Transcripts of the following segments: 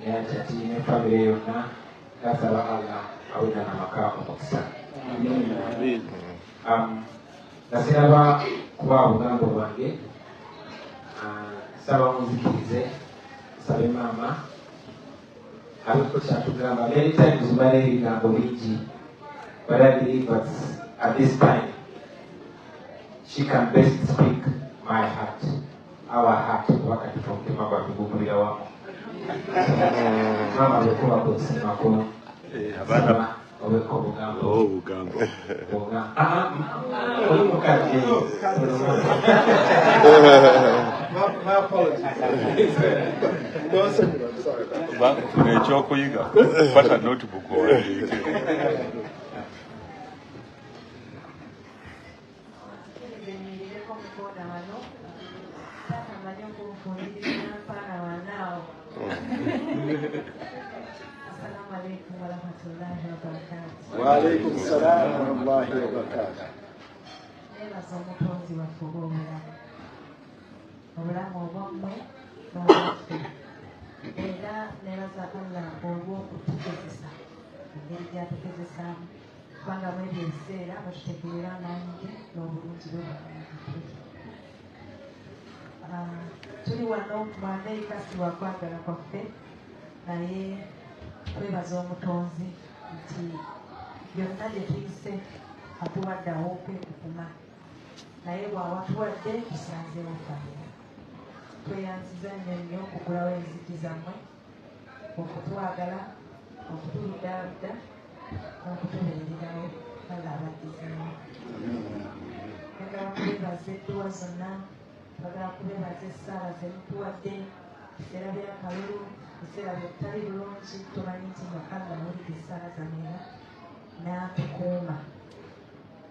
ne family yonna gasaba Allah awina namaka omukisa. Nasiraba kuba obugambo bwange saba muzikirize sabe mama abiko kyatugamba many times mbale ebigambo bingi, but I believe that at this time she can best speak my heart, our heart, wakati tukima kwa kugumulira wamo. Mama alikuwa kusema kwa abana obeko bugambo. Bugambo. Mukati. My apologies. Don't say that. Sorry about that. Tunachokuyiga pata notebook wandike. وعليكم السلام ورحمة الله وبركاته. Tuli wano mwande kasi wa kwagala kwaffe naye twebaza omutonzi nti byonna bye tuyise atuwadde awope okuma naye bw'awatuwadde tusanzeewo famire. Tweyanziza nnyo okugulawo enzigi zammwe, okutwagala, okutuludaaludda, n'okutubeererawo bala abaddizeemu. Njagala kubeebaza edduwa zonna, njagala kubeebaza essaala ze mutuwadde, biseera by'akalulu, biseera by'obutali bulungi, tumanyi nti Mukama awulira essaala zammwe n'atukuuma.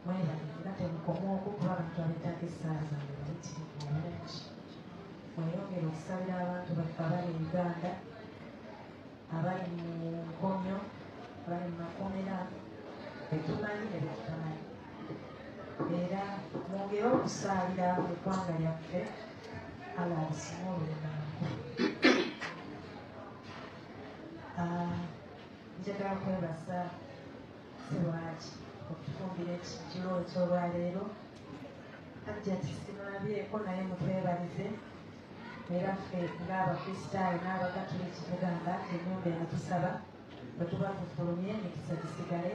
Mwerabire era temukoma okwo kuba abantu abeetaaga essaala zammwe bayitirivu bulungi. Mweyongere okusabira abantu baffe abali e Uganda, abali mu nkomyo, abali mu makomera, betumanyi ne betutamanyi. Era mwongere okusaalira eggwanga lyaffe Allah alisime olunaku. Njagala kwebaza Sewaki okutufumbira ekijjulo eky'olwaleero. Hajja tisimulabyeko naye mutwebalize. Era ffe ng'Abakristaayo n'Abagatuliki tugamba nti ennyumba eno tusaba bwe tuba tufulumye emikisa gisigale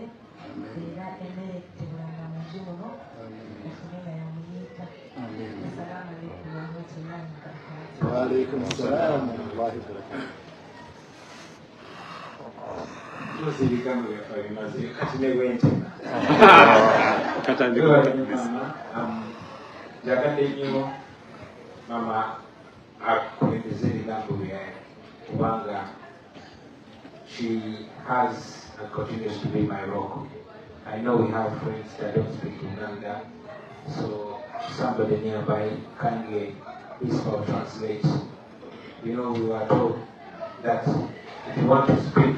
era emmere tebulanga mu nju muno efune nga yamuyiika. Assalaamu alaykum warahmatullahi wabarakatuh. وعليكم السلام ورحمة الله وبركاته. Ibigambo byaffe bimaze kati ne bwentema. Njagadde nnyo mama akulembeze ebigambo bye kubanga she has and continues to be my rock. I know we have friends that don't speak Uganda, so somebody nearby kindly please help translate. You know, we were told that if you want to speak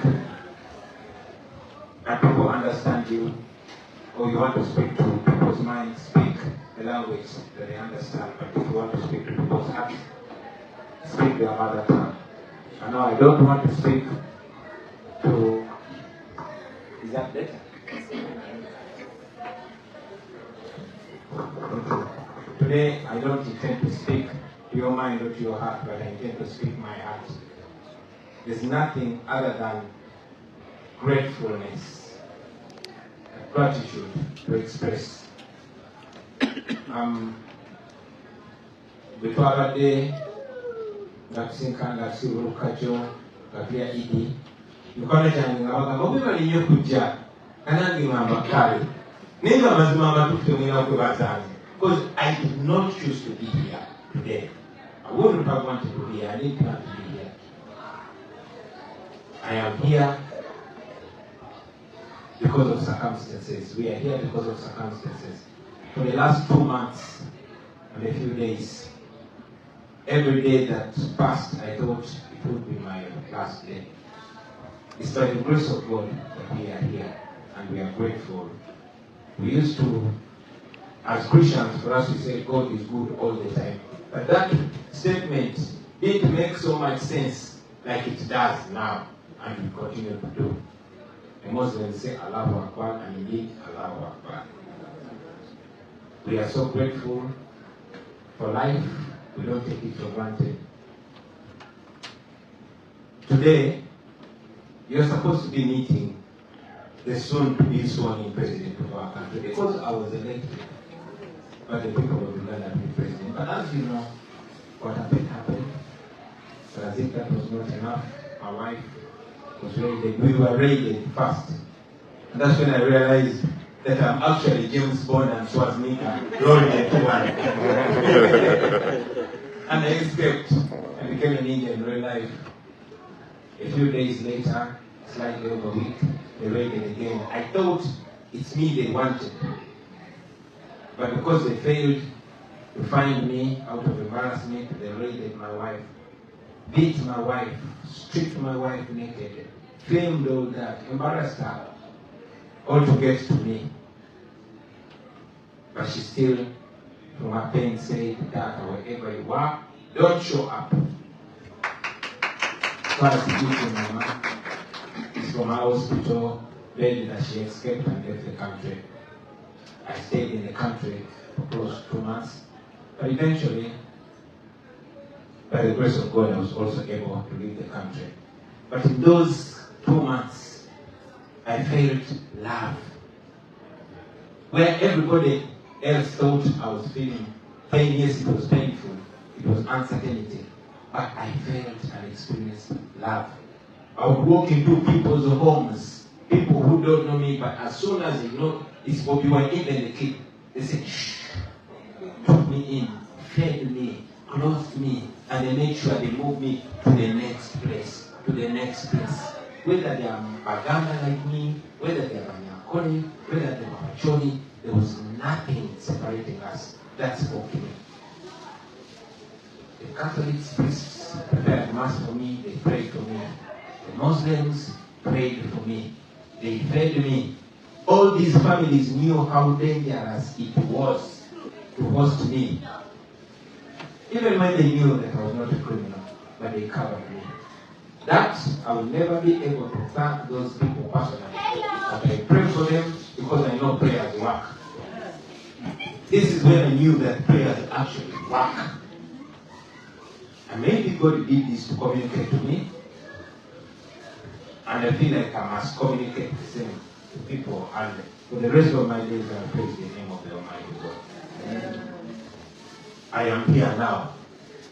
and people understand you, or you want to speak to people's minds, speak the language that they understand. But if you want to speak to people's hearts, speak their mother tongue. And now I don't want to speak to... Is that better? Today I don't intend to speak to your mind or to your heart, but I intend to speak my heart. There's nothing other than gratefulness, gratitude to express. Betwabadde nga tusinkanga tusibuukajo nga tulya idi mikono gyange nga bagamba obibali nnyo kujja kanange ngamba kale naye nga mazima amatuufu temwina kwebazaanze because I did not choose to be here today. I wouldn't have wanted to be here. I didn't want to be here. I am here because of circumstances. We are here because of circumstances. For the last 2 months and a few days, every day that passed, I thought it would be my last day. It's by the grace of God that we are here, and we are grateful. We used to, as Christians, for us to say God is good all the time. But that statement didn't make so much sense like it does now and will continue to do. The Muslims say Allahu Akbar, and indeed Allahu Akbar. We are so grateful for life, we don't take it for granted. Today, you're supposed to be meeting the soon-to-be sworn-in president of our country, because I was elected by the people of Uganda to be president. But as you know, what happened. But as if that was not enough, my wife was raided. We were raided first. And that's when I realized that I'm actually James Bond and Schwarzenegger rolled into one. And I escaped and became an Indian in real life. A few days later, slightly over a week, they raided again. I thought it's me they wanted. But because they failed to find me out of embarrassment, they raided my wife, beat my wife, stripped my wife naked, filmed all that, embarrassed her, all to get to me. But she still, from her pain, said that wherever you are, don't show up. So I speak my mom. It's from our hospital bed that she escaped and left the country. I stayed in the country for close to 2 months. But eventually, by the grace of God, I was also able to leave the country. But in those 2 months, I felt love. Where everybody else thought I was feeling pain, yes, it was painful, it was uncertainty, but I felt and experienced love. I would walk into people's homes, people who don't know me, but as soon as they know H.E.Bobi, when even the kid, they said, shh, took me in, fed me, clothed me, and they made sure they moved me to the next place, Whether they are Baganda like me, whether they are Nyakoni, whether they are Machoni, there was nothing separating us. That spoke to me. The Catholic priests prepared Mass for me, they prayed for me. The Muslims prayed for me. They fed me. All these families knew how dangerous it was to host me. Even when they knew that I was not a criminal, but they covered me. That I will never be able to thank those people personally. But I pray for them because I know prayers work. This is when I knew that prayers actually work. And maybe God did this to communicate to me. And I feel like I must communicate the same to people. And for the rest of my days, I praise the name of the Almighty God. I am here now.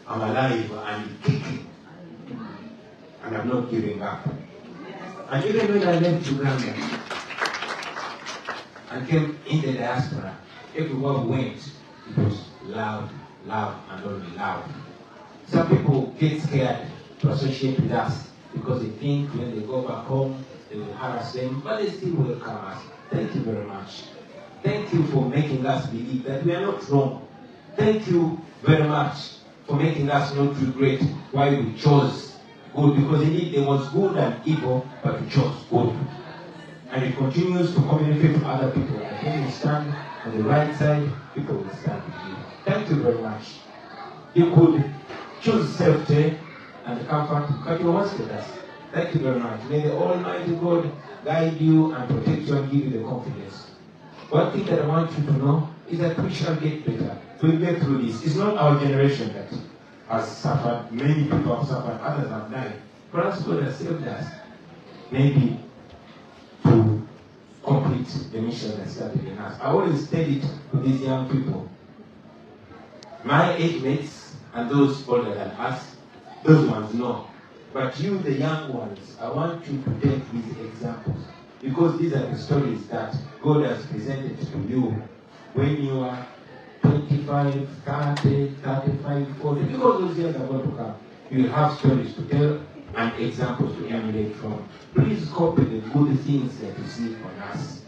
I'm alive and kicking. And I'm not giving up. And even when I left Uganda and came in the diaspora, everywhere we went, it was loud, and only loud. Some people get scared to associate with us because they think when they go back home, they will harass them, but they still welcome us. Thank you very much. Thank you for making us believe that we are not wrong. Thank you very much for making us not regret why we chose good, because indeed there was good and evil, but we chose good. And it continues to communicate to other people that when you stand on the right side, people will stand with you. Thank you very much. You could choose safety and comfort, but you wanted us. Thank you very much. May the Almighty God guide you and protect you and give you the confidence. One thing that I want you to know is that we shall get better. We'll get through this. It's not our generation that has suffered. Many people have suffered, others have died. Perhaps God has saved us. Maybe to complete the mission that started in us. I always tell it to these young people. My age mates and those older than us, those ones know. But you, the young ones, I want you to take these examples. Because these are the stories that God has presented to you when you are 25, 30, 35, 40. Because those years are going to come. You will have stories to tell and examples to emulate from. Please copy the good things that you see on us.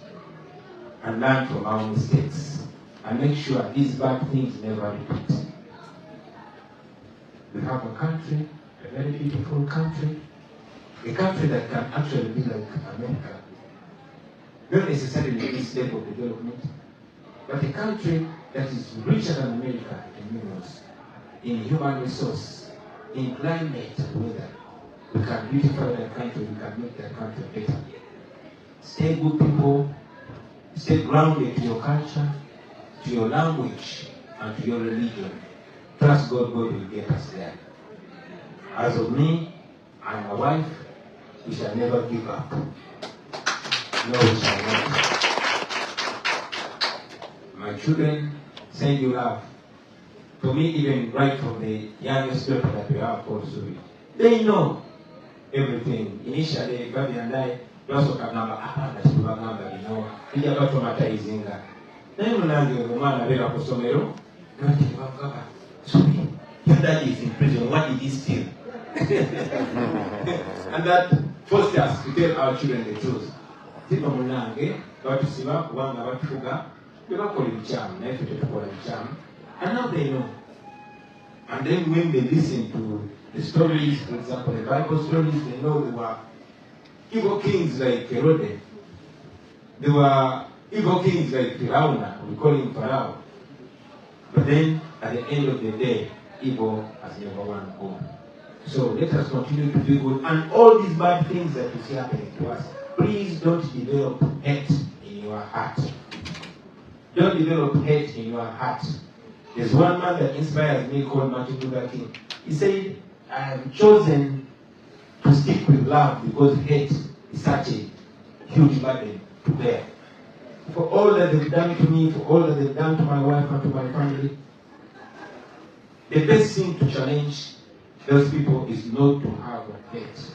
And learn from our mistakes. And make sure these bad things never repeat. We have a country, a very beautiful country. A country that can actually be like America. Not necessarily this level of development, but a country that is richer than America in minerals, in human resource, in climate and weather. we can beautify that country, we can make that country better. Stay good people, stay grounded to your culture, to your language, and to your religion. Trust God, God will get us there. As of me and my wife, we shall never give up. No, we shall not. My children, send you love. For me, even right from the youngest daughter that we have called Suri, they know everything. Initially, Babi and I, also Kanamba, you know, we are traumatizing her. Then when I go, Mama, Vera Posomero, Suri, your dad is in prison, what did he steal? And that forced us to tell our children the truth. And now they know. And then when they listen to the stories, for example, the Bible stories, they know there were evil kings like Herod. There were evil kings like Pharaoh, we call him Pharaoh. But then, at the end of the day, evil has never won home. So let us continue to do good. And all these bad things that you see happening to us, please don't develop hate in your heart. Don't develop hate in your heart. There's one man that inspires me called Martin Luther King. He said, I have chosen to stick with love because hate is such a huge burden to bear. For all that they've done to me, for all that they've done to my wife and to my family, the best thing to challenge those people is not to have hate.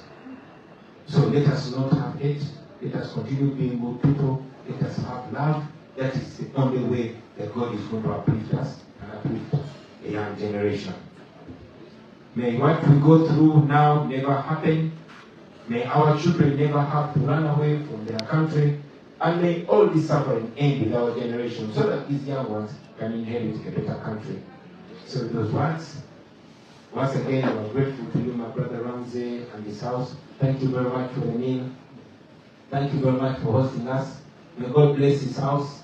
So let us not have hate. Let us continue being good people. Let us have love. That is the only way that God is going to uplift us and uplift a young generation. May what we go through now never happen. May our children never have to run away from their country. And may all this suffering end with our generation so that these young ones can inherit a better country. So those words, once again, we are grateful to you, my brother Ramsey, and his house. Thank you very much for the meal. Thank you very much for hosting us. May God bless his house.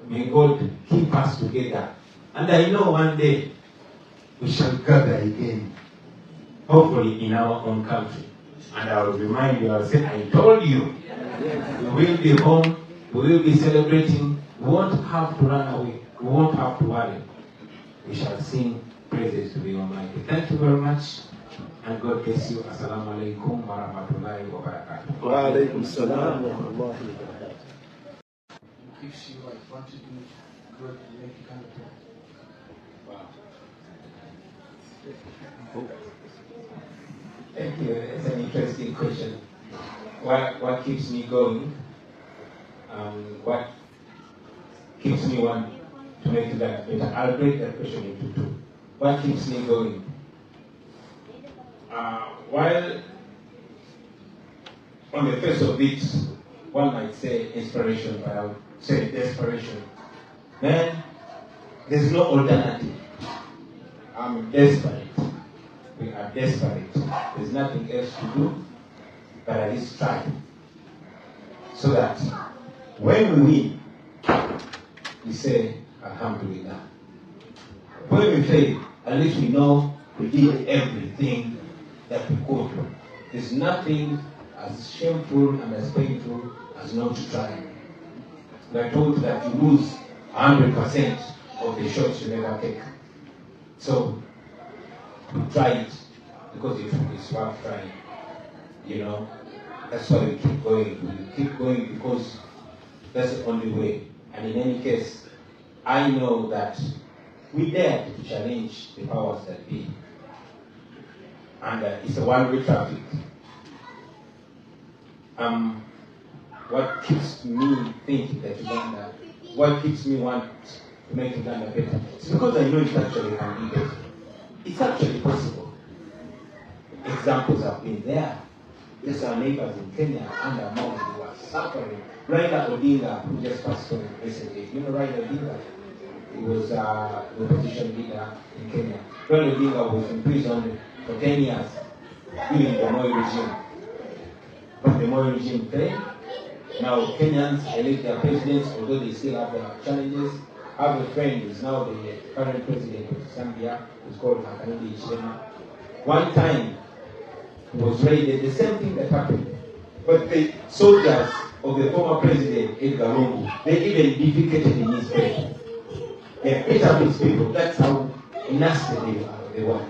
May God keep us together. And I know one day we shall gather again, hopefully in our own country. And I will remind you, I will say, I told you, we will be home, we will be celebrating, we won't have to run away, we won't have to worry. We shall sing praises to the Almighty. Thank you very much, and God bless you. Assalamu alaikum wa rahmatullahi wa barakatuh. Wa alaikum salam wa rahmatullahi wa barakatuh. Gives you like what to do good and make it kind of thing. Wow. Thank you. It's an interesting question. What keeps me going? What keeps me want to make that better? I'll break that question into two. What keeps me going? While on the face of it, one might say inspiration, but I would say desperation. Man, there's no alternative. I'm desperate. We are desperate. There's nothing else to do but at least try. So that when we win, we say, Alhamdulillah. When we fail, at least we know we did everything that we could. There's nothing as shameful and as painful as not to try. We are told that you lose 100% of the shots you never take. So we try it because it's worth trying. You know, that's why we keep going. We keep going because that's the only way. And in any case, I know that we dare to challenge the powers that be. And it's a one-way traffic. What keeps me thinking that Uganda, what keeps me want to make Uganda better? It's because I know it actually can be better. It's actually possible. Examples have been there. There's our neighbors in Kenya under Mourns who are suffering. Raila Odinga, who just passed on recently. You know Raila Odinga? He was the opposition leader in Kenya. Raila Odinga was imprisoned for 10 years during the Moi regime. But the Moi regime failed. Now Kenyans elect their presidents, although they still have their challenges. I have a friend who is now the current president of Zambia, who's called Hakainde Hichilema. One time, was raided, the same thing that happened. But the soldiers of the former president, Edgar Lungu, they even defecated in his grave. They ate up his people. That's how nasty they were.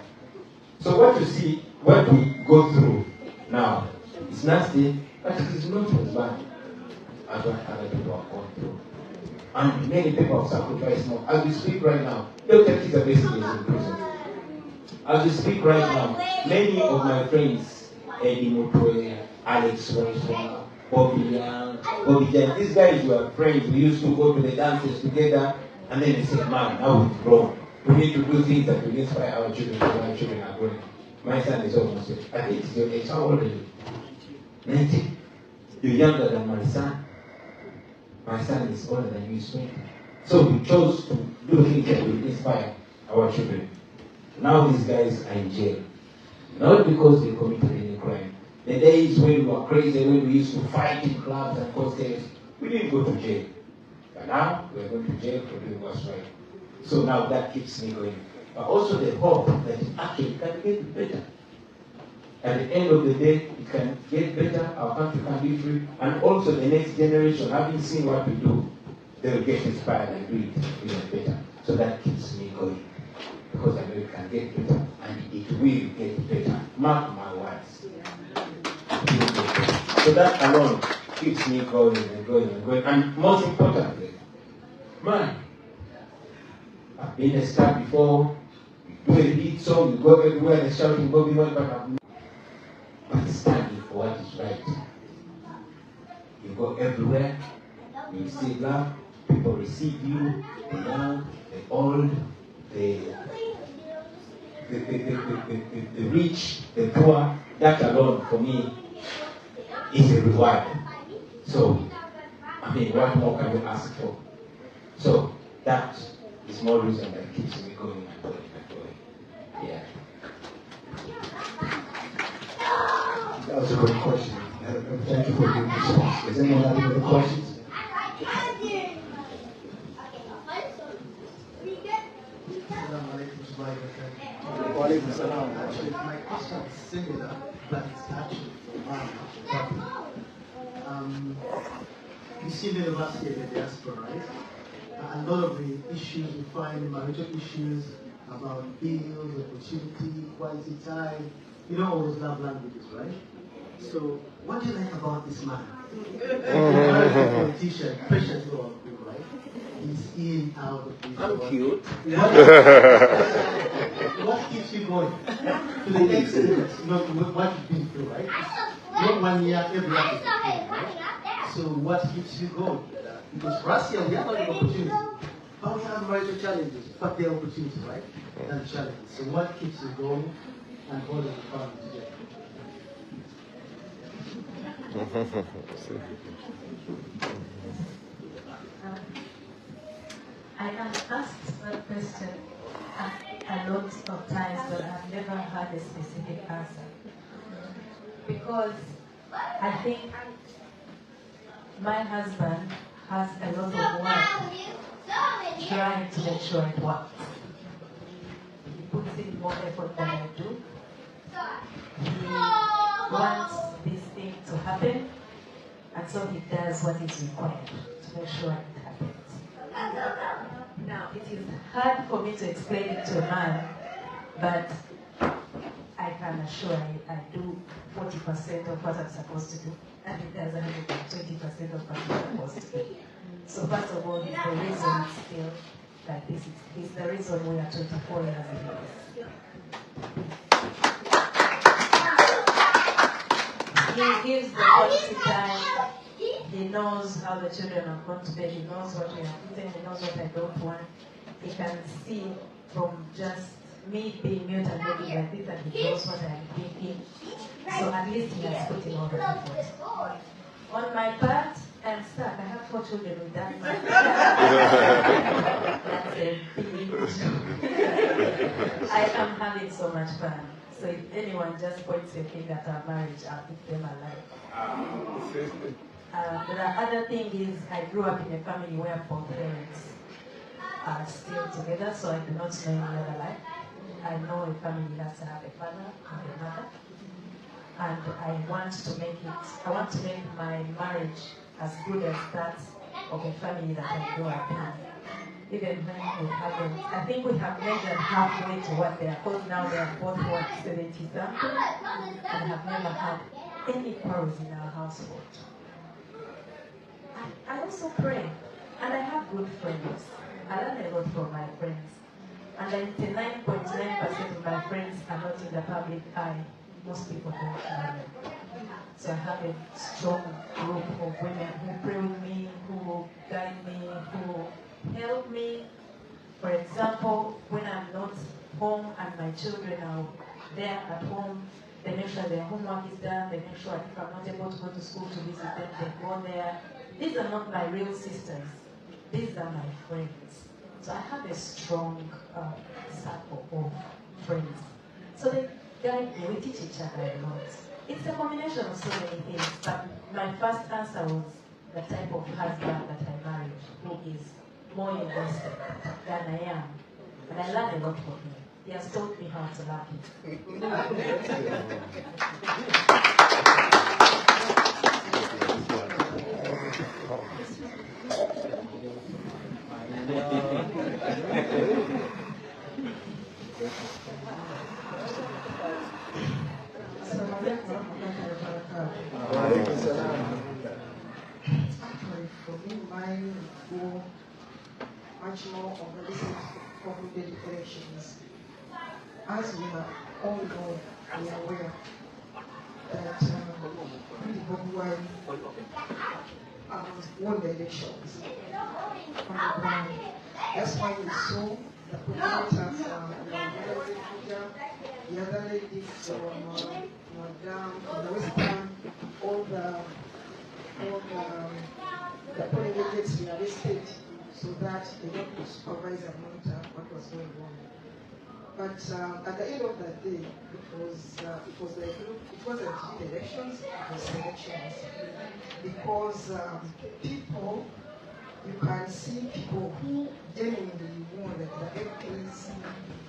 So what you see, what we go through now, is nasty, but it is not as bad as what other people have gone through. And many people have sacrificed more. As we speak right now, Dr. Kitalo is in prison. As we speak right now, many of my friends, Eddie Mutwe, Alex Waiswa, Bobby Young, Bobby Jan, these guys were friends. We used to go to the dances together, and then they said, man, now we've grown. We need to do things that will inspire our children, so our children are growing. My son is almost, I think it's your age, how old are you? 19. You're younger than my son. My son is older than you, 20. So we chose to do things that will inspire our children. Now these guys are in jail. Not because they committed any crime. The days when we were crazy, when we used to fight in clubs and cocktails, we didn't go to jail. But now we're going to jail for doing what's right. So now that keeps me going. But also the hope that it actually can get better. At the end of the day, it can get better, our country can be free, and also the next generation, having seen what we do, they will get inspired and do it even better. So that keeps me going. Because I know it can get better, and it will get better. Mark my words. So that alone keeps me going and going and going. And most importantly, man, I've been a star before. You do a hit song, you go everywhere and shouting Bobby Wine, but standing for what is right. You go everywhere, you receive love, people receive you, the young, the old, the rich, the poor. That alone for me is a reward. So, I mean, what more can we ask for? So, that is more reason that keeps me going and going and going. Yeah. That was a great question. Thank you for your response. Does anyone have any other questions? Actually, my question is similar, but it's actually for Mom. You see the university in the diaspora, right? A lot of the issues we find, marital issues about bills, opportunity, quality time, you know all those love languages, right? So, what do you like about this man? Politician, precious Lord, right? He's in, out of this. I'm cute. What keeps you going? To the extent, not what you've been through, right? Not 1 year, every year is right? So what keeps you going? Because for us here, we have a lot of opportunities. But we have marital challenges, but they're opportunities, right? And challenges. So what keeps you going and holding the family together? I have asked that question a lot of times, but I've never had a specific answer. Because I think my husband has a lot of work trying to make sure it works. He puts in more effort than I do. He wants this thing to happen, and so he does what is required to make sure it happens. Now, it is hard for me to explain it to a man, but I can assure you I do 40% of what I'm supposed to do, and he does 120% of what he's supposed to do. So first of all, he's the reason still like this. He's the reason we are 24 years in this. He gives the quality time. He knows how the children are going to bed. He knows what we are eating. He knows what I don't want. He can see from just me being mute and looking like this, and he knows what I'm thinking. So at least he has put in all the effort. On my part, I'm stuck. I have 4 children with that. That's a big job. I am having so much fun. So if anyone just points a finger at our marriage, I'll keep them alive. The other thing is, I grew up in a family where both parents are still together, so I do not know any other life. I know a family has to have a father and a mother. and I want to make my marriage as good as that of a family that I grew up in. Even when we haven't, I think we have made them halfway to what they are, because now they are both 70 something, and have never had any quarrels in our household. I also pray, and I have good friends. I learn a lot from my friends. And 99.9% of my friends are not in the public eye. Most people don't know them. So I have a strong group of women who pray with me, who guide me, who help me. For example, when I'm not home and my children are there at home, they make sure their homework is done, they make sure if I'm not able to go to school to visit them, they go there. These are not my real sisters. These are my friends. So I have a strong circle of friends. So they guide me, we teach each other a lot. It's a combination of so many things, but my first answer was the type of husband that I married, who is more invested than I am. And I learned a lot from him. He has taught me how to love him. Actually, for me, mine go much more on the complicated elections. As we are all know, we are aware that H.E.Bobi won the elections on the ground. That's why we saw the coordinators, the other lady from Madam, from the Western, all the polling agents were arrested so that they don't supervise and monitor what was going on. But at the end of the day, it wasn't elections, it was elections. Because people, you can see people who genuinely won, like the MPs,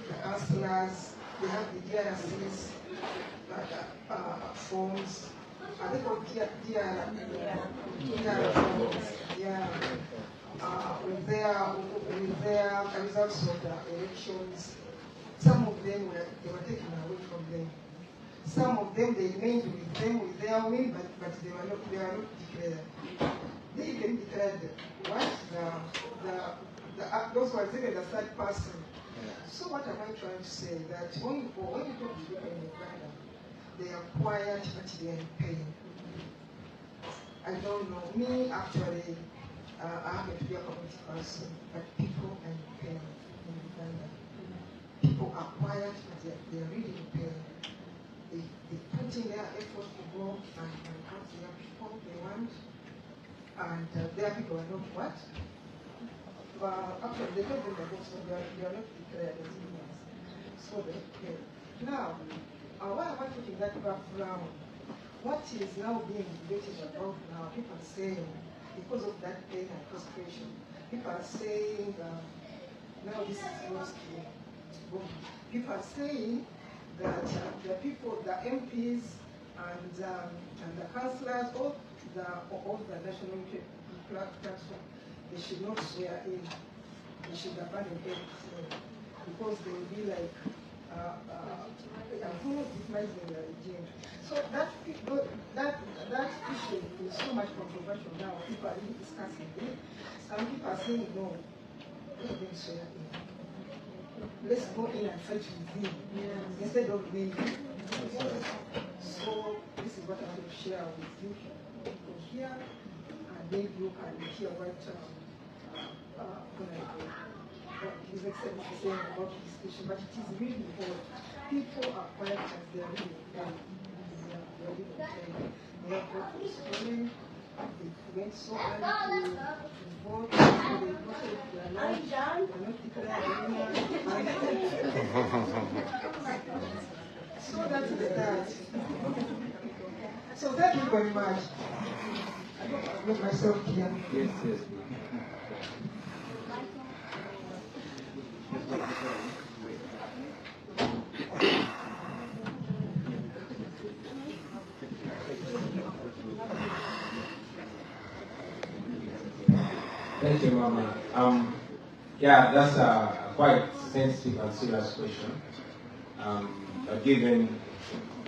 the councillors, they have the DRCs, forms. I think what DR forms, yeah. With their results of the elections, some of them were taken away from them. Some of them they remained with them with their win, but they were not declared. They even declared what those were even the third person. So what am I trying to say? That when you talk to people in Uganda, they are quiet but they are in pain. I don't know. Me actually, I happen to be a community person, but people are in pain in Uganda. People are quiet but they are really in pain. They put in their effort to go and help their people they want, and their people are not what? Actually, they don't know the books, so they are not declared as humans. So they fail. Now, why am I putting that background? What is now being debated about now? People are saying, because of that pain and frustration, people are saying, now this is lost. People are saying that the people, the MPs and the councillors, all the national platform, they should not swear in. They should abandon everything because they will be like victimizing the regime. So that issue is so much controversial now. People are really discussing it. Some people are saying no, let them swear in. Let's go in and fight with him instead of me. So this is what I want to share with you here, and then you can hear what His Excellency is saying about the discussion. But it is really important. People are quiet as they are really pain. They are really pain. They are both scrolling. They went so early to vote. So they voted if they are not declared winner. So that is that. So thank you very much. I hope I've made myself clear. Yes. Thank you, Mama. Yeah, that's a quite sensitive and serious question. But given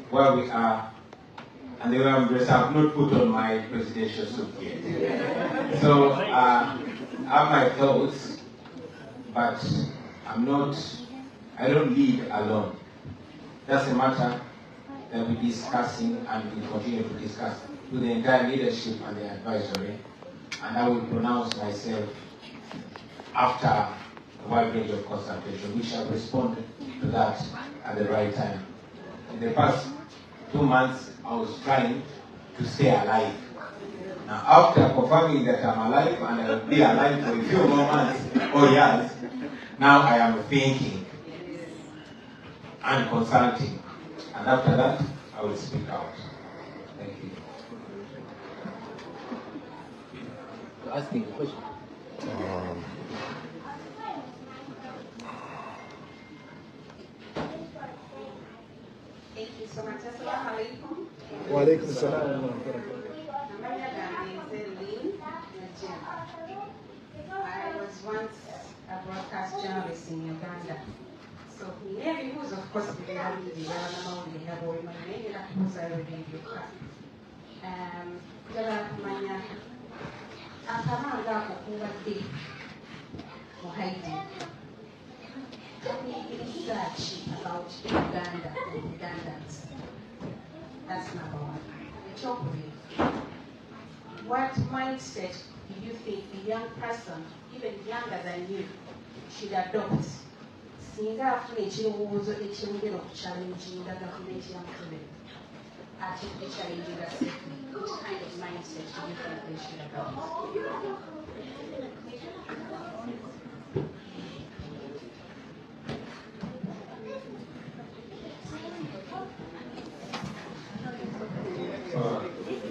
where we are and the way I'm dressed, I've not put on my presidential suit yet. So I have my thoughts, but I don't lead alone. That's a matter that we're discussing and we continue to discuss with the entire leadership and the advisory. And I will pronounce myself after a wide range of consultation. We shall respond to that at the right time. In the past 2 months, I was trying to stay alive. Now, after confirming that I'm alive and I will be alive for a few more months or years, now I am thinking and consulting. And after that, I will speak out. Thank you. You're asking the question. Thank you so much. Assalamu alaikum. Wa alaikum salam. I was once a broadcast journalist in Uganda. So maybe who's of course the research about Uganda and Ugandans. That's number one. What mindset do you think a young person, even younger than you, should adopt? Singa afuna ekirowoozo ekyongera okuchallenginga gavumenti ya Museveni ate echallenginga safely, which kind of mindset do you think they should adopt?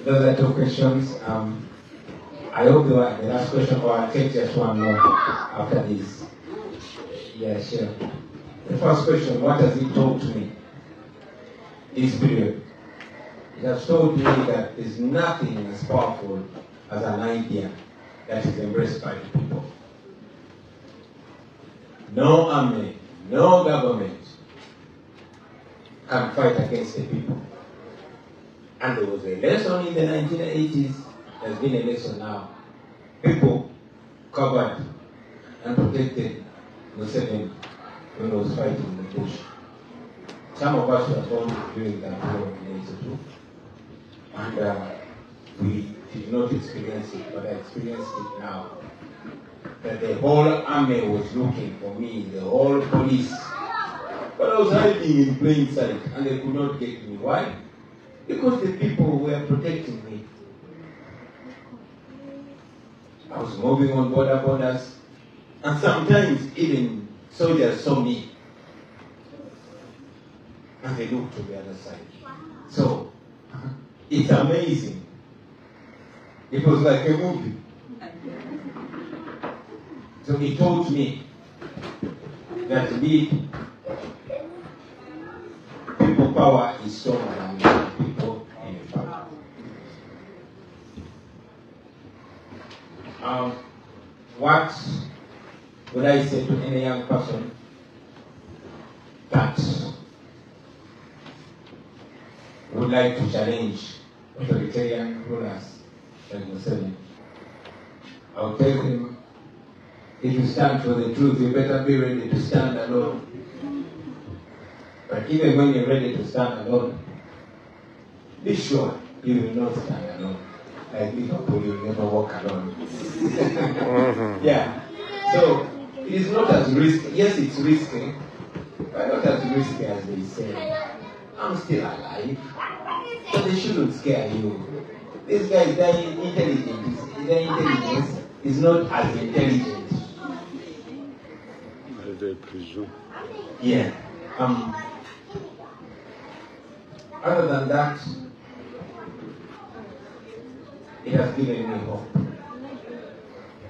Those are two questions. I hope the last question, or I'll take just one more after this. Yeah, sure. The first question, what has it taught me this period? It has taught me that there's nothing as powerful as an idea that is embraced by the people. No army, no government can fight against the people. And there was a lesson in the 1980s, there's been a lesson now. People covered and protected Museveni when he was fighting in the bush. Some of us were born during that war in 82, and we did not experience it, but I experienced it now. That the whole army was looking for me, the whole police. But I was hiding in plain sight, and they could not get me. Why? Because the people were protecting me. I was moving on borders, and sometimes even soldiers saw me, and they looked to the other side. So, it's amazing. It was like a movie. So he told me that indeed, people power is stronger than people in power. What would I say to any young person that would like to challenge authoritarian rulers like Museveni? I will tell him, if you stand for the truth, you better be ready to stand alone. But even when you're ready to stand alone, be sure you will not stand alone. Like Liverpool, you will never walk alone. Yeah. So it is not as risky. Yes, it's risky, but not as risky as they say. I'm still alive. So they shouldn't scare you. This guy is very intelligent. Their intelligence is not as intelligent. Yeah. Other than that, it has given me hope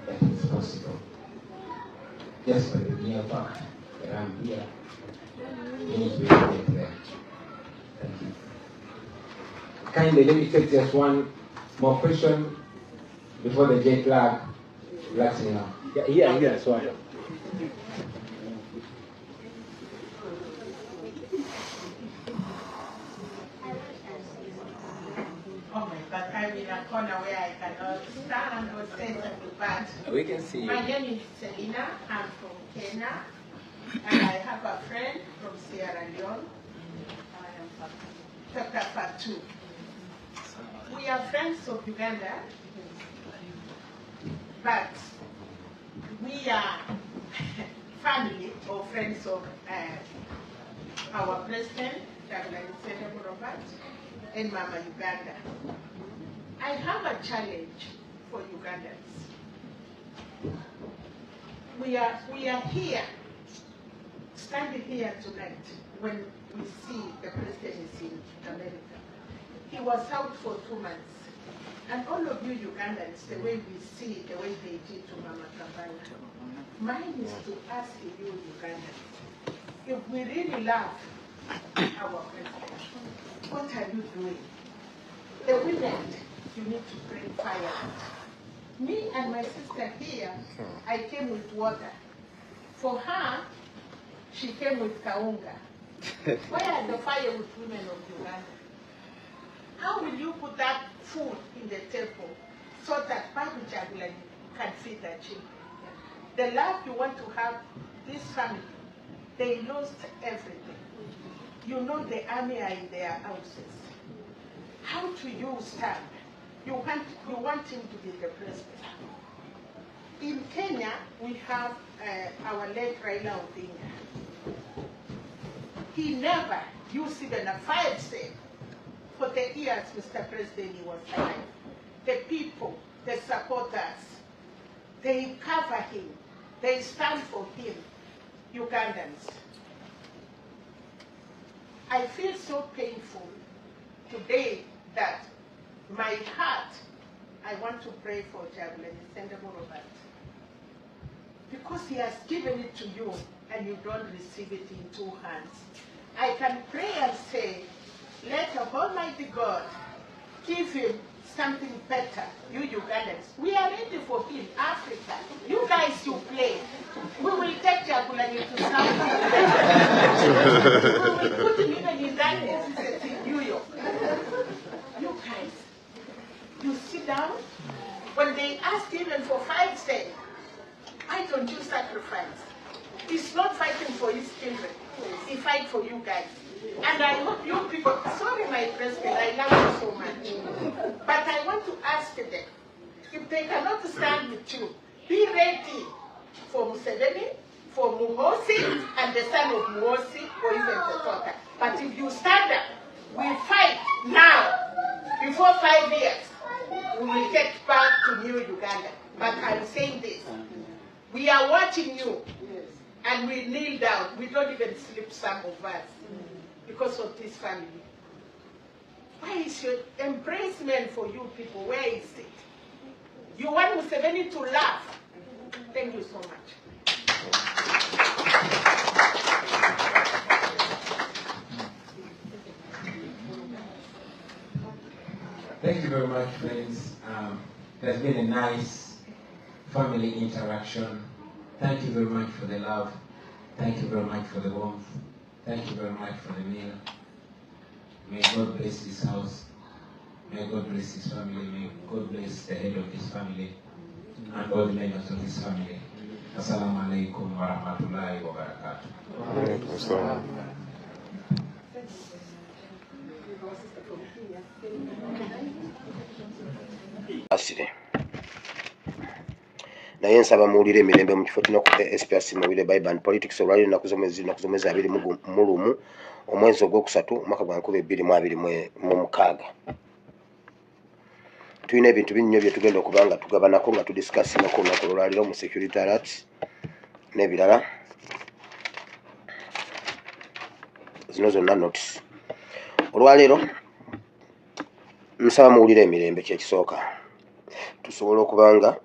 that it's possible. Just by the mere fact that I'm here, means we will get there. Thank you. Kindly, let me take just one more question before the jet lag relaxing now. Yeah, so Oh my God, I'm in a corner where I cannot stand or say something bad. we can see My name is Selina. I'm from Kenya. And I have a friend from Sierra Leone. Chapter part 2. We are friends of Uganda, but we are family or friends of our president, Robert, and Mama Uganda. I have a challenge for Ugandans. We are here, standing here tonight when we see the president is in America. He was out for 2 months. And all of you Ugandans, the way we see, the way they did to Mama Kabala, mine is to ask you Ugandans, if we really love our president, what are you doing? The women, you need to bring fire. Me and my sister here, I came with water. For her, she came with kaunga. Where are the fire with women of Uganda? How will you put that food in the table so that Babu Jagulani can feed their children? The love you want to have, this family, they lost everything. You know the army are in their houses. How do you stand? You want him to be the president. In Kenya, we have our late Raila Odinga. He never used even a 5 cent for the years Mr. President he was alive. The people, the supporters, they cover him. They stand for him, Ugandans. I feel so painful today that my heart, I want to pray for Jagulani Robert. Because he has given it to you and you don't receive it in 2 hands. I can pray and say, let the Almighty God give him something better, you Ugandans. We are ready for him, Africa. You guys, you play. We will take Jagulani to South Africa. We will put him even in that SFC in New York. You guys, you sit down. When they ask even for 5 cents, why don't you sacrifice? He's not fighting for his children. He fights for you guys. And I hope you people, sorry my president, I love you so much. But I want to ask them, if they cannot stand with you, be ready for Museveni, for Muhosi, and the son of Muhosi, or even the daughter. But if you stand up, we fight now. Before 5 years, we will get back to New Uganda. But I'm saying this, we are watching you, and we kneel down. We don't even sleep, some of us, because of this family. Where is your embracement for you people? Where is it? You want Museveni to laugh. Thank you so much. Thank you very much, friends. There's been a nice family interaction. Thank you very much for the love. Thank you very much for the warmth. Thank you very much for the meal. May God bless this house. May God bless his family. May God bless the head of his family and all the members of his family. Assalamu alaikum wa rahmatullahi wa barakatuh. Asire. Naye nsaba muwulire emirembe mu kifo kino ku SPRC Mawulire Bible and Politics olwaliro ennaku z'omwezi 21 omwezi ogwokusatu omwaka gwa 2026. Tulina ebintu binnyo bye tugenda okuba nga tugabanako nga tudisikasinako olunaku olwaliro mu security alerts n'ebirala. Zino zonna notice. Olwaliro nsaba muwulire emirembe kyekisooka. Tusobola okuba nga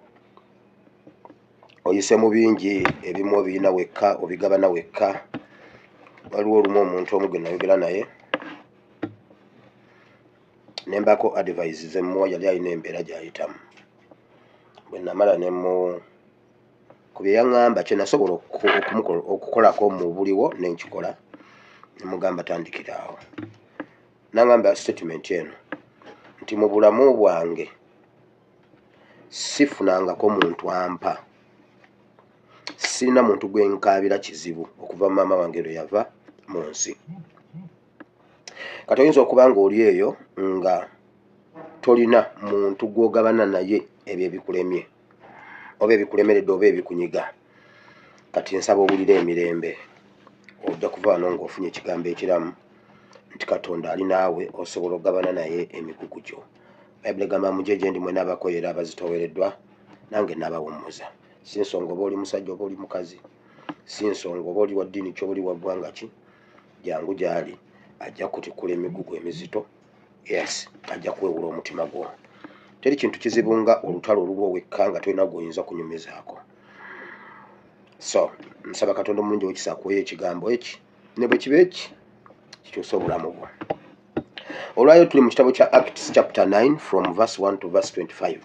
oyise mu bingi ebimu obirina wekka obigabana wekka. Waliwo olumu omuntu omu gwe nayogera naye nembako advice ze mmuwa yali alina embeera gy'ayitamu. Bwe namala ne ku bye yaŋŋamba kye nasobola okukolako mu buliwo ne nkikola ne mugamba tandikira awo. N'aŋŋamba statement eno nti mu bulamu bwange sifunangako muntu ampa, sirina muntu gwe nkaabira kizibu okuva maama wange lwe yava mu nsi. Kati oyinza okuba nga oli eyo nga tolina muntu gw'ogabana naye ebyo ebikulemye oba ebikulemeredde oba ebikunyiga. Kati nsaba owulire emirembe, ojja kuva wano ng'ofunye ekigambo ekiramu nti Katonda ali naawe, osobola okugabana naye emigugu gyo. Bayibuli egamba mujje gye ndi mwenna abakoyera abazitoowereddwa nange nabawummuza. Si nsonga oba oli musajja oba oli mukazi, si nsonga oba oli wa ddiini ki oba oli wa ggwanga ki, jangu gy'ali ajja kutikula emigugu emizito. Yes, ajja kwewula omutima gwo. Teri kintu kizibu nga olutalo olulwo wekka nga tolina gw'oyinza kunyumizaako. So nsaba Katonda omulungi w'ekisa akuweeyo ekigambo eki ne bwe kiba eki kikyusa obulamu bwo. Olwayo tuli mu kitabo kya Acts chapter 9 from verse 1 to verse 25.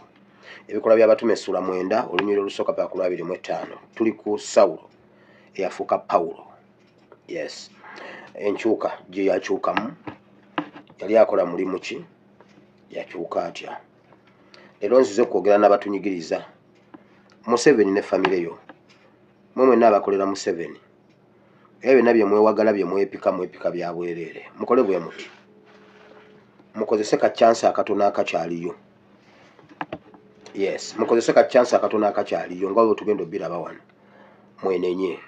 Ebikola by'abatume essula 9 olunyiriri olusooka paka ku 25. Tuli ku Sawulo eyafuuka Pawulo. Yes, enkyuka gye yakyukamu, yali akola mulimu ki, yakyuka atya. Leero nzize okwogera n'abatunyigiriza Museveni ne famire yo, mwe mwenna abakolera Museveni, ebyo byonna bye mwewagala bye mwepika bya bwereere, mukole bwe muti, mukozese ka chance akatono akakyaliyo. Yes, mukozese ka chance akatono akakyaliyo nga bwe tugenda obiraba wano, mwenenye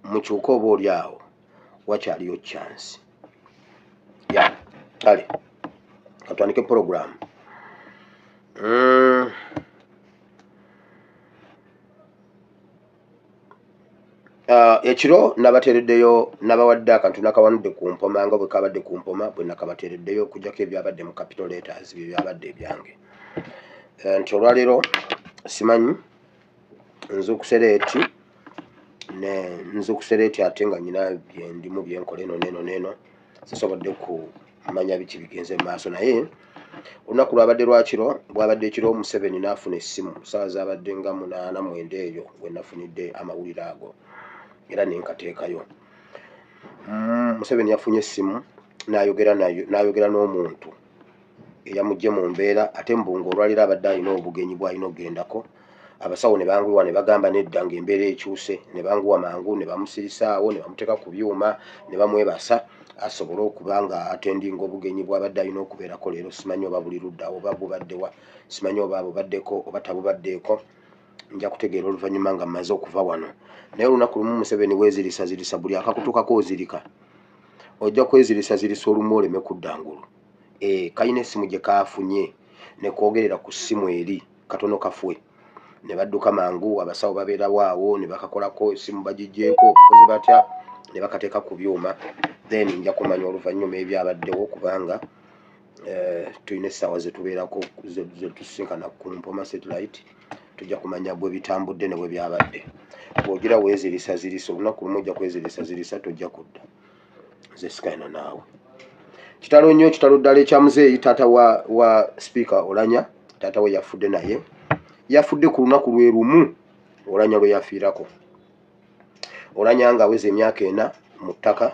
mukyuka oba oli awo wakyaliyo chance. Ya kale katwandike program. Ekiro nabateereddeyo nabawadde akantu nakawanudde ku mpoma nga bwe kabadde ku mpoma bwe nakabateereddeyo okuggyako ebyabadde mu capital letters bye byabadde ebyange. Nti olwaleero simanyi nzukusereeti ate nga nyina byendimu byenkola eno neno sisobodde kumanya biki bigenze mu maaso, naye olunaku lwabadde lwakiro bwabadde ekiro Museveni n'afuna essimu ssaawa zaabadde nga 8-9 eyo we nafunidde amawulire ago era nenkateekayo. Museveni yafunye essimu n'ayogera n'omuntu eyamugye mu mbeera ate mbunga olwaliro abadde alina obugenyi bw'alina okugendako. Abasawo ne banguwa ne bagamba nedda ng'embeera ekyuse, ne banguwa mangu ne bamusirisaawo ne bamuteeka ku byuma ne bamwebasa asobole okuba nga atendinga obugenyi bw'abadde alina okubeerako leero. Simanyi oba buli ludda oba bubaddewa, simanyi oba bubaddeko oba tabubaddeeko, nja kutegeera oluvannyuma nga mmaze okuva wano. Naye olunaku lumu Museveni weezirisazirisa, buli akakutukako ozirika, ojja kwezirisazirisa olumu oleme kudda ngulu. Kalina essimu gye kaafunye ne kwogerera ku ssimu eri katono kafwe, ne badduka mangu, abasawo babeerawo awo ne bakakolako, essimu bagiggyeeko, bakozi batya ne bakateeka ku byuma. Then nja kumanya oluvannyuma ebyabaddewo kubanga tulina essaawa zetubeerako zetusinkana ku mpoma satellite, tujja kumanya bwe bitambudde ne bwe byabadde. Bw'ogira weezirisazirisa olunaku lumu ojja kwezirisazirisa tojja kudda. Nze sikaina naawe. Kitalo nnyo, kitalo ddala ekya muzeeyi taata wa speaker Olanya. Taata we yafudde, naye yafudde ku lunaku lwe lumu Olanya lwe yafiirako. Olanya nga aweza emyaka 4 mu ttaka,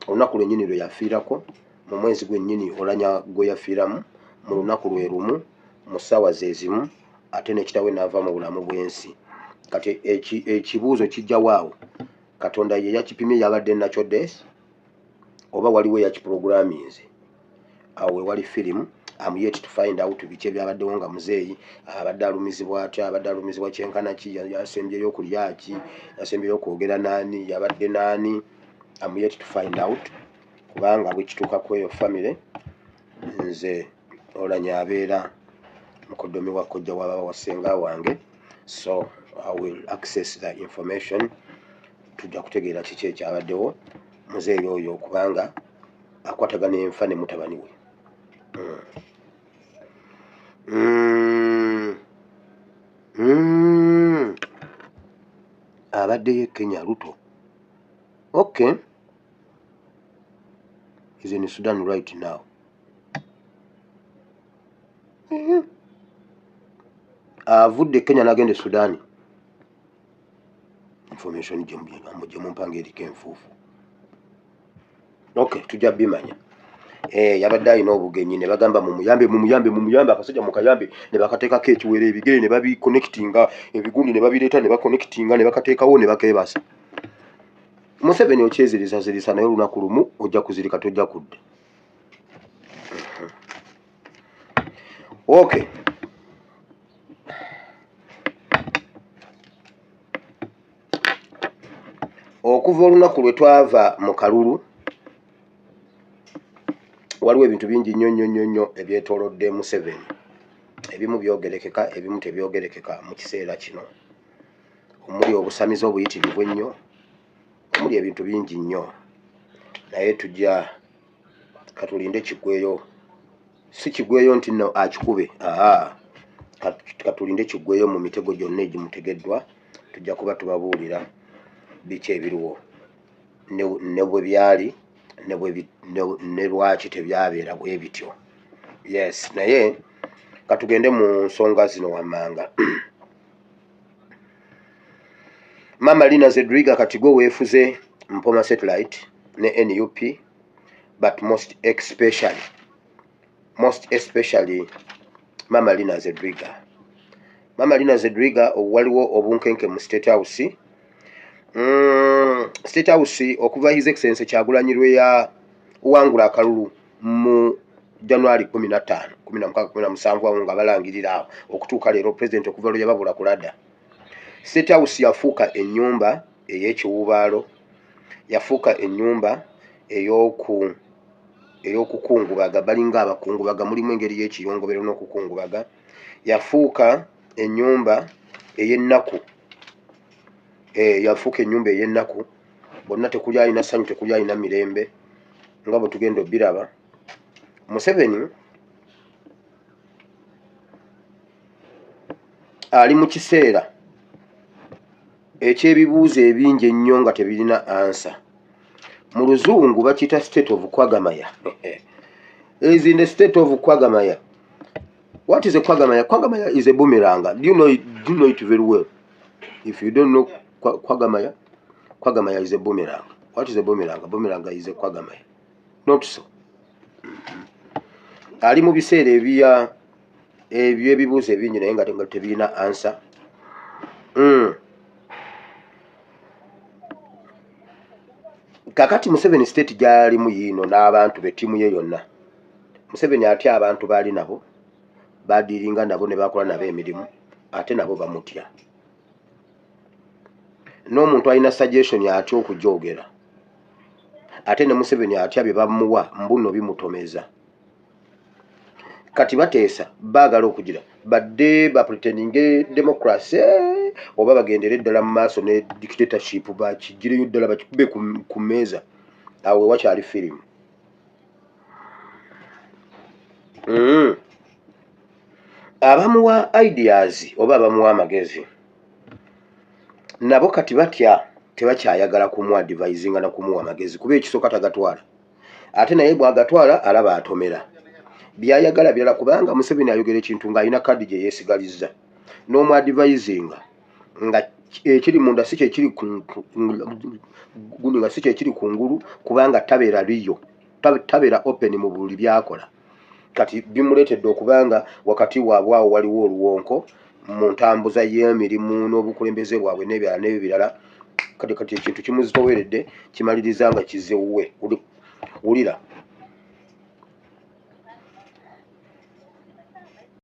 olunaku lwennyini lwe yafiirako, mu mwezi gwennyini Olanya gwe yafiiramu, mu lunaku lwe lumu mu ssaawa ze zimu, ate ne kitawe n'ava mu bulamu bw'ensi. Kati ekibuuzo kijja waawo, Katonda ye yakipimye yabadde nakyo des oba waliwo yakiprogramize? Awo we wali firimu. I'm yet to find out biki ebyabaddewo nga muzeeyi abadde alumizibwa atya, abadde alumizibwa kyenkana ki, yasembyeyo okulya ki, yasembyeyo okwogera naani, yabadde naani. I'm yet to find out kubanga bwe kituuka ku eyo famire, nze Olanya abeera mukoddomi wa kojja wa baba wa ssenga wange, so I will access the information. Tujja kutegeera kiki ekyabaddewo muzeeyi oyo kubanga akwatagana enfa ne mutabani we. Abaddeyo Kenya Ruto. Okay. He's in Sudan right now. Avudde Kenya n'agenda Sudan. information gye mumpanga eriko enfuufu. Okay, tujja bimanya. Yabadde alina obugenyi ne bagamba mumuyambe akasajja mukayambe ne bakateekako ekiwere ebigere ne babiconnectinga ebigundi ne babireeta ne baconnectinga ne bakateekawo ne bakeebasa. Museveni okyeziriza naye olunaku lumu ojja kuzirika tojja kudda. Okay. Okuva olunaku lwe twava mu kalulu waliwo ebintu bingi nnyo ebyetoolodde Museveni. Ebimu byogerekeka, ebimu tebyogerekeka mu kiseera kino. Omuli obusamizi obuyitirivu ennyo, omuli ebintu bingi nnyo. Naye tujja katulinde kiggweyo. Si kiggweyo nti no akikube. Katulinde kiggweyo mu mitego gyonna egimutegeddwa. Tujja kuba tubabuulira biki ebiriwo ne bwe byali ne lwaki tebyabeera bwe bityo. Yes, naye katugende mu nsonga zino wammanga. Mama Lina Zedriga kati gwe weefuze Mpoma Satellite ne NUP, but most especially Mama Lina Zedriga. Mama Lina Zedriga waliwo obunkenke mu State House. State House okuva His Excellency Kyagulanyi lwe ya wangula akalulu mu January 15, 17 awo nga balangirira awo okutuuka leero President okuva lwe yababula kulada. State House yafuuka ennyumba ey'ekiwubaalo, yafuuka ennyumba ey'okukungubaga, balinga abakungubaga, mulimu engeri y'ekiyongobero n'okukungubaga. Yafuuka ennyumba ey'ennaku. Yafuuka ennyumba ey'ennaku. Bonna tekuli alina ssanyu, tekuli alina mirembe nga bwe tugenda obbiraba. Museveni ali mu kiseera eky'ebibuuzo ebingi ennyo nga tebirina ansa. Mu Luzungu bakiyita state of Kwagamaya. Is in the state of Kwagamaya. What is a Kwagamaya? Kwagamaya is a boomerang. Do you know it very well? If you don't know Kwagamaya, Kwagamaya is a boomerang. What is a boomerang? A boomerang is a Kwagamaya. Not so. Ali mu biseera eby'ebibuuzo ebingi naye nga tebirina ansa. Kakati Museveni state gy'alimu yiino n'abantu be ttiimu ye yonna. Museveni atya abantu baali nabo, badiiringa nabo ne bakola nabo emirimu, ate nabo bamutya. N'omuntu alina suggestion atya okugyogera, ate ne Museveni atya bye bamuwa mbuno bimutomeza. Kati bateesa baagala okugira badde bapretendinge democracy oba bagendere ddala mu maaso ne dictatorship bakigireyo ddala bakikube ku mmeeza. Awo wakyali firimu. Abamuwa ideas oba abamuwa amagezi nabo kati batya tebakyayagala kumuwa advisinga na kumuwa amagezi kuba ekisooka tagatwala, ate naye bw'agatwala alaba atomera. Byayagala birala kubanga Museveni ayogera ekintu ng'alina kadi gye yeesigalizza n'omu advisinga nga ekiri munda si kyekiri kungulu kubanga tabeera liyo, tabeera open mu buli byakola. Kati bimuleetedde okubanga wakati waabwe awo waliwo oluwonko mu ntambuza y'emirimu n'obukulembeze bwabwe n'ebirala. Kati ekintu kimuzitoweredde kimaliriza nga kizze wuwe. Wulira